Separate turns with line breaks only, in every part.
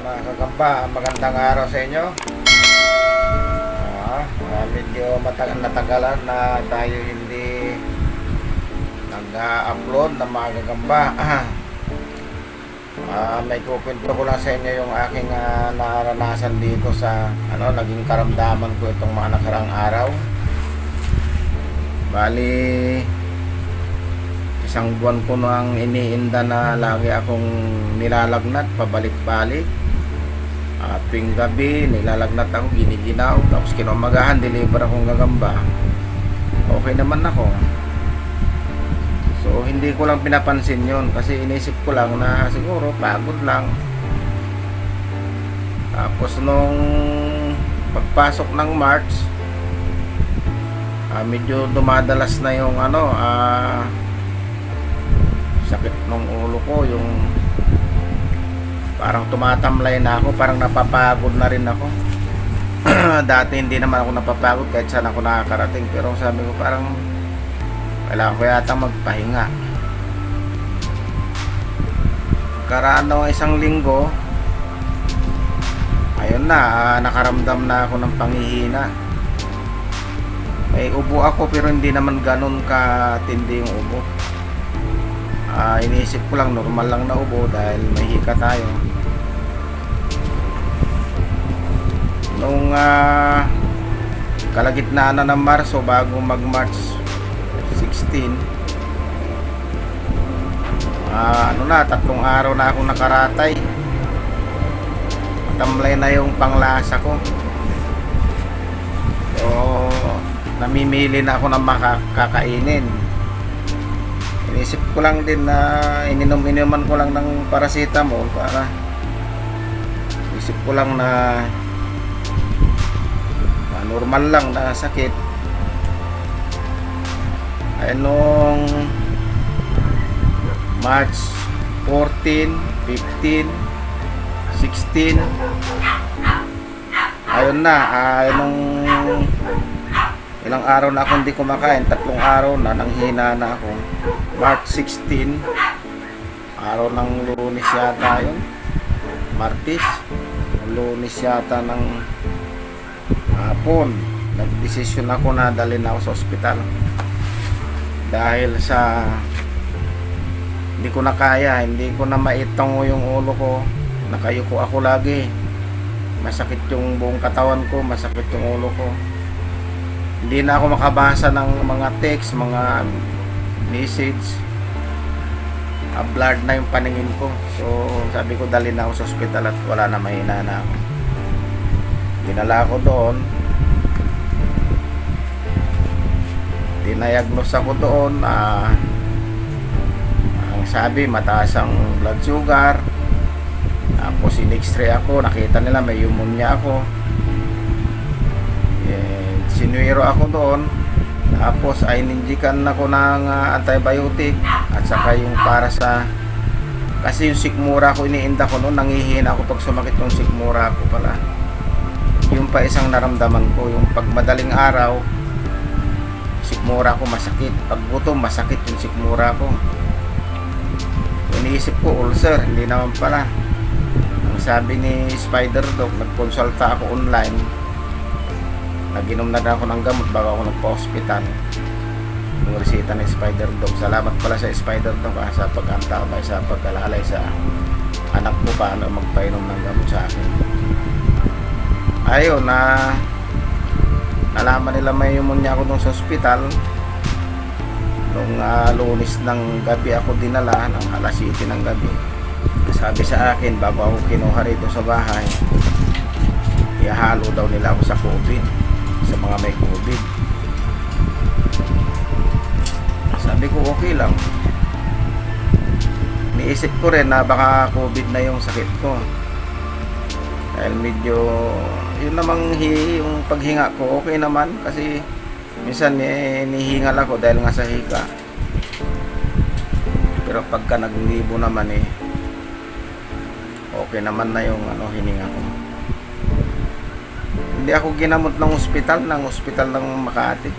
Mga kagamba, magandang araw sa inyo. Medyo natagalan na tayo hindi nag-upload ng mga kagamba. May kukwento ko lang sa inyo yung aking naranasan dito sa naging karamdaman ko itong mga nakarang araw. Bali, isang buwan ko nang iniinda na lagi akong nilalagnat pabalik-balik. Tuwing gabi nilalagnat ako, giniginaw, tapos kinumagahan deliver akong gagamba. Okay naman ako, so hindi ko lang pinapansin yon kasi inisip ko lang na siguro pagod lang. Tapos nung pagpasok ng March, medyo dumadalas na yung sakit ng ulo ko, yung parang tumatamlay na ako, parang napapagod na rin ako. Dati hindi naman ako napapagod kahit saan ako nakakarating, pero sabi ko parang kailangan ko yata magpahinga. Karaan ng isang linggo, ayun na, nakaramdam na ako ng panghihina. May ubo ako pero hindi naman ganun katindi yung ubo. Iniisip ko lang normal lang na ubo dahil may hika tayo. Nung kalagitnaan na ng Marso, bago mag March 16, 3 araw na akong nakaratay. Matamlay na yung panglasa ko, so namimili na ako ng makakainin. Inisip ko lang din na ininom-inuman ko lang ng paracetamol para isip ko lang na normal lang na sakit. Ay nung March 14, 15, 16, ayun na, nung ilang araw na ako hindi kumakain, 3 araw na, nanghina na ako. March 16, araw ng Lunes yata yun, Martes, Lunes yata ng hapon, nagdesisyon ako na dalhin ako sa ospital dahil sa hindi ko na kaya, hindi ko na maitango yung ulo ko, nakayuko ako lagi, masakit yung buong katawan ko, masakit yung ulo ko, hindi na ako makabasa ng mga text, mga message, blurred na yung paningin ko. So sabi ko dalhin ako sa ospital at wala na, mahina na ako. Dinala ko doon, dinayagnos ako doon. Ang sabi, mataas ang blood sugar. Tapos in-x-ray ako, nakita nila may pneumonia ako. Sinuero ako doon. Tapos ay ninjikan ako ng antibiotic at saka yung para sa, kasi yung sikmura ko iniinda ko noon, nangihina ako pag sumakit yung sikmura ko pala. Yung pa isang naramdaman ko, yung pag madaling araw, sikmura ko masakit, pag gutom masakit yung sikmura ko. Iniisip ko ulcer, hindi naman pala. Ang sabi ni Spider Doc, nagkonsulta ako online, naginom na ako ng gamot bago ako nagpa-hospital, yung resita ni Spider Doc. Salamat pala sa Spider Doc sa pag-antabay, sa pagkalalay sa anak ko paano magpainom ng gamot sa akin. Ayun, nalaman nila may pneumonia ako dun sa ospital. Nung Lunes ng gabi ako dinala, ng alas 7 ng gabi. Sabi sa akin, bago ako kinuha rito sa bahay, ihalo daw nila ako sa COVID, sa mga may COVID. Sabi ko okay lang. Niisip ko rin na baka COVID na yung sakit ko, dahil medyo yun namang yung paghinga ko okay naman, kasi minsan nihingal ako dahil nga sa hika, pero pagka naglibo naman okay naman na yung hininga ko. Hindi ako ginamot ng ospital ng Makati.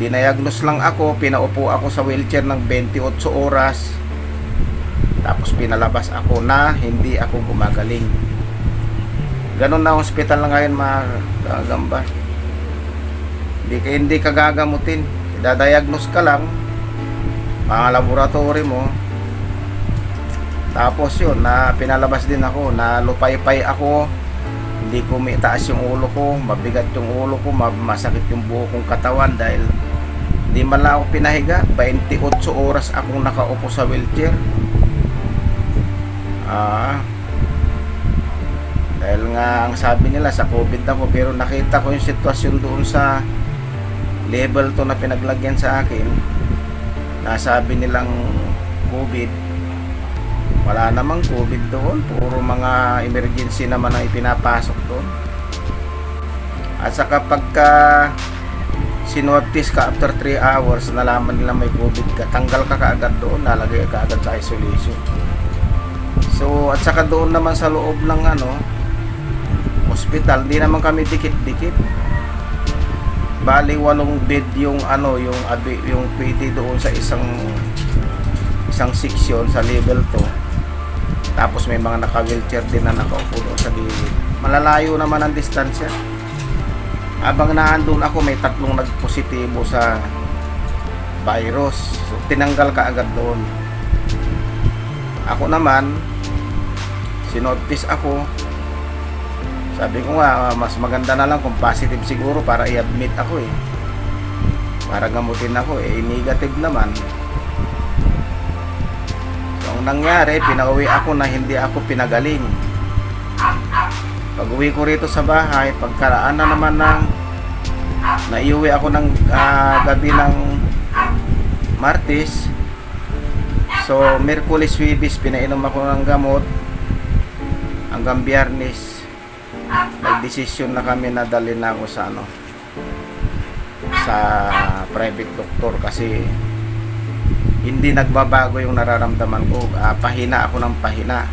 Dinayagnos lang ako, pinaupo ako sa wheelchair ng 28 oras. Tapos pinalabas ako na hindi ako gumagaling. Ganun na hospital na ngayon mga kagamba. Hindi ka gagamutin. Idadiagnose ka lang, mga laboratory mo. Tapos yun, na pinalabas din ako, na lupay-pay ako, hindi ko maitaas yung ulo ko, mabigat yung ulo ko, masakit yung buo kong katawan dahil hindi man lang ako pinahiga. 28 oras akong nakaupo sa wheelchair. Dahil nga ang sabi nila sa COVID ako, pero nakita ko yung sitwasyon doon sa level 2 na pinaglagyan sa akin. Nasabi nilang COVID, wala namang COVID doon, puro mga emergency naman ang ipinapasok doon. At saka pagka sinwabtis ka after 3 hours, nalaman nila may COVID ka, tanggal ka kaagad doon, nalagay ka agad sa isolation. So at saka doon naman sa loob ng hospital, hindi naman kami dikit-dikit. Bali 8 bed yung yung PT doon sa isang section sa level 2. Tapos may mga naka-wheelchair din na nakaupo doon sa gilid. Malalayo naman ang distansya. Habang naandun ako, may 3 nagpositibo sa virus. So tinanggal ka agad doon. Ako naman, sinodpis ako. Sabi ko nga, mas maganda na lang kung positive siguro para i-admit ako para gamutin ako negative naman. So ang nangyari, pinauwi ako na hindi ako pinagaling. Pag uwi ko rito sa bahay, pagkaraan na naman naiuwi ako ng gabi ng Martes. So Miyerkules, Huwebes, pinainom ako ng gamot hanggang Biyernes. Nagdesisyon na kami na dalhin na ako sa private doctor kasi hindi nagbabago yung nararamdaman ko. Pahina ako ng pahina.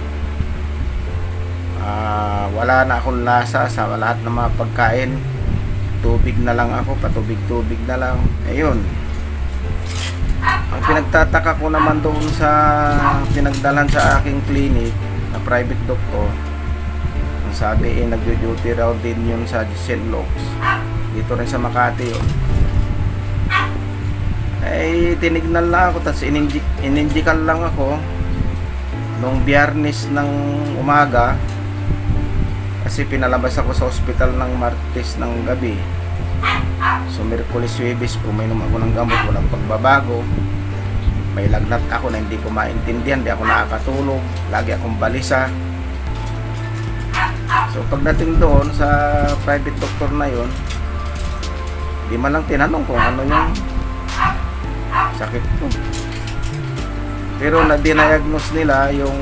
Wala na akong lasa sa lahat ng mga pagkain. Tubig na lang ako, patubig-tubig na lang. Ayun. Ang pinagtataka ko naman doon sa pinagdalan sa aking clinic na private doctor, sabi nagdo-duty raw din yun sa St. Luke's dito rin sa Makati yun. Tinignan lang ako, tapos ininjikan lang ako nung Biyernes ng umaga kasi pinalabas ako sa ospital ng Martes ng gabi. So Miyerkules, Huwebes, uminom ako ng gamot, walang pagbabago. May lagnat ako na hindi ko maintindihan, hindi ako nakakatulog, lagi akong balisa. So pagdating doon sa private doctor na yon, di man lang tinanong kung ano yung sakit ko. Pero na-diagnose nila yung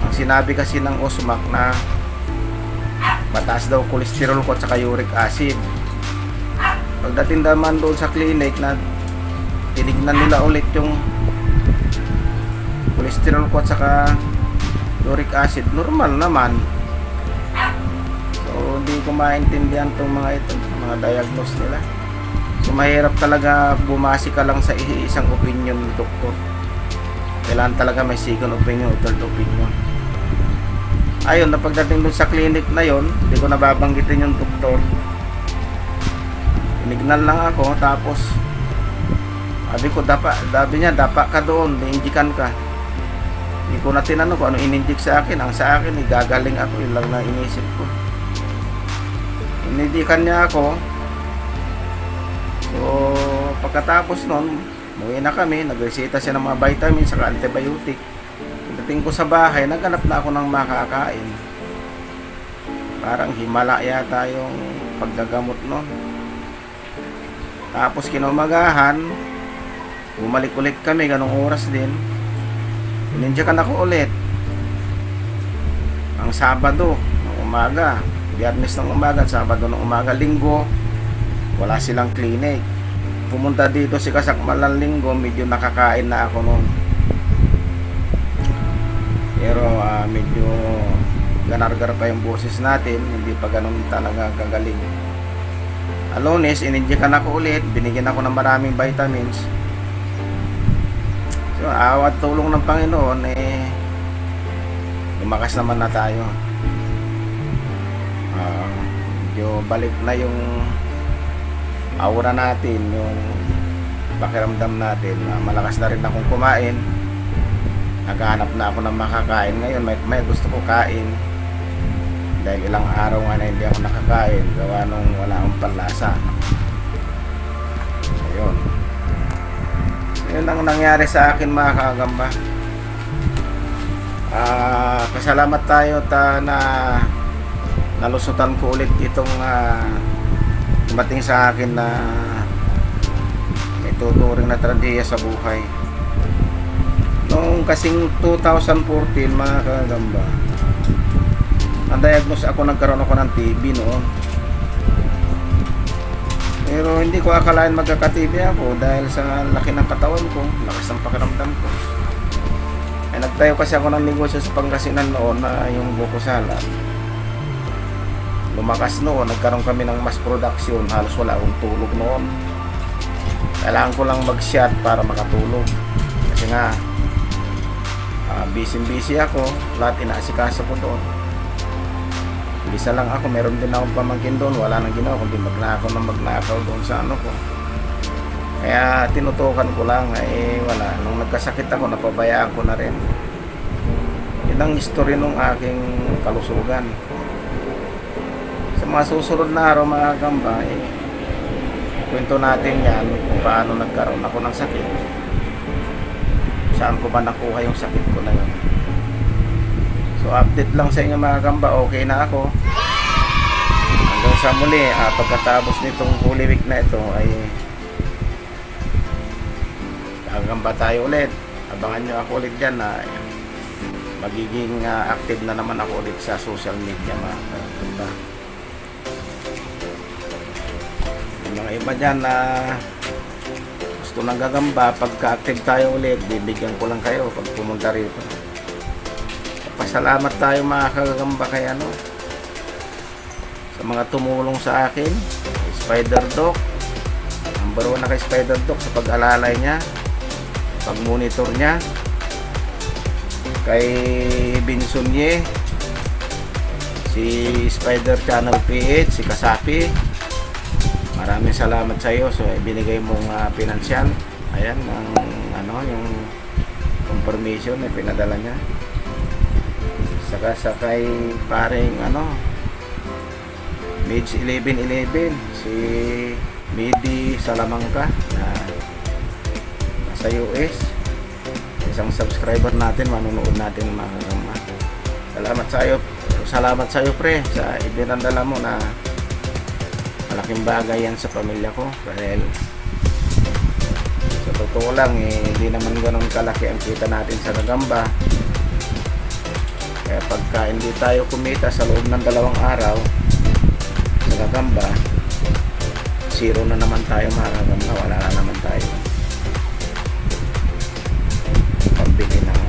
ang sinabi kasi ng OSMAC na mataas daw cholesterol ko at saka uric acid. Pagdating naman doon sa clinic, na tinignan nila ulit yung cholesterol ko at saka uric acid, normal naman. So hindi ko maintindihan itong mga diagnose nila. So mahirap talaga bumasi ka lang sa isang opinion ng doktor. Kailangan talaga may second opinion o third opinion. Ayun, na pagdating dun sa clinic na yon, hindi ko nababanggitin yung doktor. Tinignan lang ako, tapos sabi niya, dapa ka doon, iinjikan ka. Hindi ko na tinanong kung ano ininjik sa akin. Ang sa akin, gagaling ako, yun lang na inisip ko. Ininjikan niya ako. So pagkatapos nun, umuwi na kami, nagreseta siya ng mga vitamins saka antibiotic. Pagdating ko sa bahay, naghanap na ako ng makakain. Parang himala yata yung paggagamot nun. Tapos kinumagahan, bumalik ulit kami, ganong oras din. Ininjakan ako ulit ang Sabado ng umaga, Biyernes ng umaga, Sabado ng umaga. Linggo wala silang clinic. Pumunta dito si Kasakmalan Linggo, medyo nakakain na ako noon. Pero medyo ganar-gar pa yung boses natin, hindi pa ganun talaga kagaling. Lunes, ininjikan ako ulit, binigyan ako ng maraming vitamins. So Yun, awat tulong ng Panginoon, lumakas naman na tayo. Medyo balik na yung aura natin, yung pakiramdam natin. Malakas na rin akong kumain. Naghahanap na ako ng makakain. Ngayon may gusto ko kain. Dahil ilang araw nga na hindi ako nakakain. Gawa nung wala akong panlasa. Ayun. Yun ang nangyari sa akin mga kagamba. Pasalamat tayo na nalusutan ko ulit itong dumating sa akin na may tuturing na tradiya sa buhay. Noong kasing 2014 mga kagamba, na-diagnose ako, nagkaroon ako ng TB noon. Pero hindi ko akalain magkaka-TB ako dahil sa laki ng katawan ko, lakas ng pakiramdam ko. Nagtayo kasi ako ng negosyo sa Pangasinan noon na yung buko salad. Lumakas noon, nagkaroon kami ng mass production, halos wala akong tulog noon. Kailangan ko lang mag-shot para makatulog. Kasi nga, busy ako, lahat inaasikaso ko doon. Bisa lang ako, meron din akong pamangkin doon, wala nang ginawa kundi magnakaw doon sa ano ko. Kaya tinutukan ko lang, wala. Nung nagkasakit ako, napabayaan ko na rin. Yun ang history nung aking kalusugan. Sa mga susunod na araw mga kagamba, kwento natin yan kung paano nagkaroon ako ng sakit. Saan ko ba nakuha yung sakit ko na yun. So update lang sa inyo mga kagamba, okay na ako. Hanggang sa muli, pagkatapos nitong Holy Week na ito ay gagamba tayo ulit. Abangan nyo ako ulit dyan na magiging active na naman ako ulit sa social media mga kagamba. Yung mga iba dyan na gusto ng gagamba, pagka-active tayo ulit, bibigyan ko lang kayo pag pumunta rito. Pasalamat tayo mga kagagamba kay sa mga tumulong sa akin, Spider Doc. Number 1 na kay Spider Doc sa pag-alalay niya, pag-monitor niya. Kay Binsonye, si Spider Channel PH, si Kasapi, maraming salamat sa iyo. So binigay mong pinansyal, ayan yung confirmation na pinadala niya. Saka sa kay paring Mage 1111, si Midi Salamanca na nasa US, isang subscriber natin, manunood natin mga kagamba. Salamat sa iyo pre, sa ibinandala mo na malaking bagay yan sa pamilya ko. Dahil sa totoo lang hindi naman ganun kalaki ang kita natin sa gagamba. Kaya pagka hindi tayo kumita sa loob ng 2 araw sa gagamba, zero na naman tayo mga kagamba, wala na naman tayo pambili ng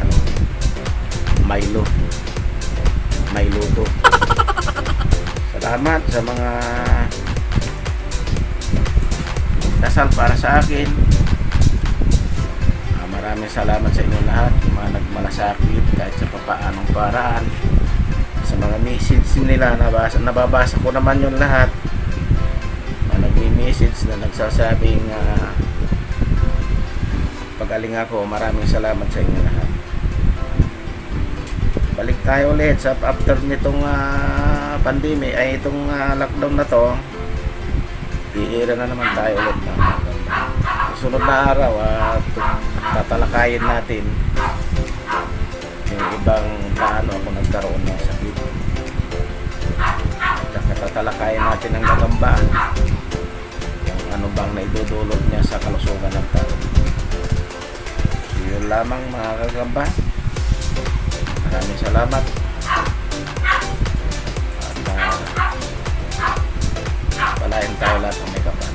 Milo to. Salamat sa mga dasal para sa akin. Maraming salamat sa inyo lahat, mga nagmalasakit kahit sa papaanong paraan. Sa mga message nila, nababasa ko naman yung lahat. Mga nagmi-message na nagsasabing pagaling ako. Maraming salamat sa inyo lahat. Balik tayo ulit sa after nitong pandemic, ay itong lockdown na to, iira na naman tayo ulit ng sunod na araw at tatalakayin natin yung ibang paano ako nagkaroon ng sakit. At tatalakayin natin ang gagamba, yung ano bang naidudulot niya sa kalusugan ng tao. Yun lamang mga gagamba. Maraming salamat. At palain tayo lahat ng may kapal.